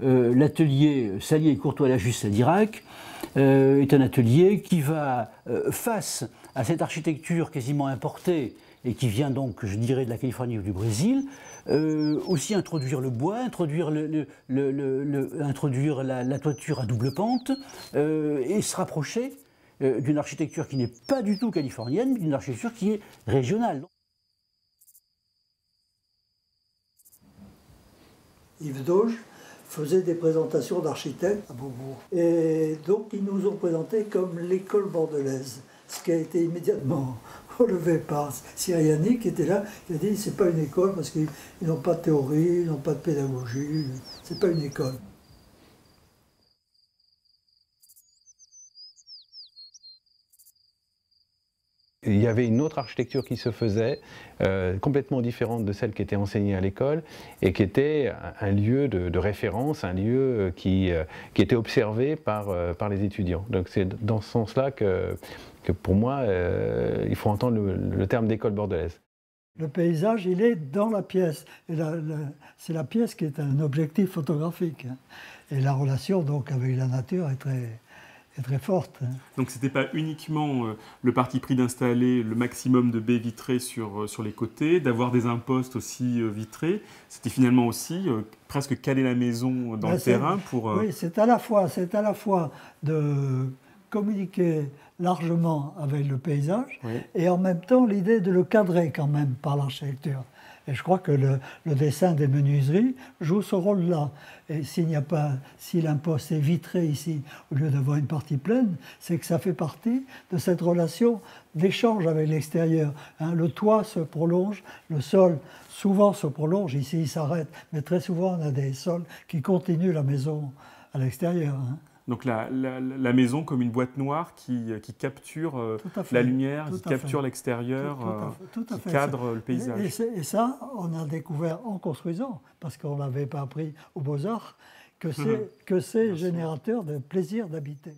l'atelier Salier et Courtois-Lajusse à Dirac est un atelier qui va, face à cette architecture quasiment importée et qui vient donc, je dirais, de la Californie ou du Brésil, aussi introduire le bois, introduire, introduire la toiture à double pente et se rapprocher d'une architecture qui n'est pas du tout californienne, mais d'une architecture qui est régionale. Yves Dauge faisait des présentations d'architectes à Beaubourg. Et donc ils nous ont présenté comme l'école bordelaise, ce qui a été immédiatement relevé par Siriani qui était là, qui a dit c'est pas une école parce qu'ils n'ont pas de théorie, ils n'ont pas de pédagogie, c'est pas une école. Il y avait une autre architecture qui se faisait, complètement différente de celle qui était enseignée à l'école, et qui était un lieu de référence, un lieu qui était observé par les étudiants. Donc c'est dans ce sens-là que pour moi, il faut entendre le terme d'école bordelaise. Le paysage, il est dans la pièce. Et c'est la pièce qui est un objectif photographique. Et la relation donc avec la nature est très forte. Donc ce n'était pas uniquement le parti pris d'installer le maximum de baies vitrées sur les côtés, d'avoir des impostes aussi vitrés, c'était finalement aussi presque caler la maison dans le terrain pour... Oui, c'est à la fois de communiquer largement avec le paysage, oui, et en même temps l'idée de le cadrer quand même par l'architecture. Et je crois que le dessin des menuiseries joue ce rôle-là. Et si l'imposte est vitré ici, au lieu d'avoir une partie pleine, c'est que ça fait partie de cette relation d'échange avec l'extérieur. Hein, le toit se prolonge, le sol souvent se prolonge, ici il s'arrête, mais très souvent on a des sols qui continuent la maison à l'extérieur. Hein. Donc la maison comme une boîte noire qui capture la lumière, qui capture l'extérieur, qui cadre le paysage. Et ça, on a découvert en construisant, parce qu'on ne l'avait pas appris aux Beaux-Arts, que c'est générateur de plaisir d'habiter.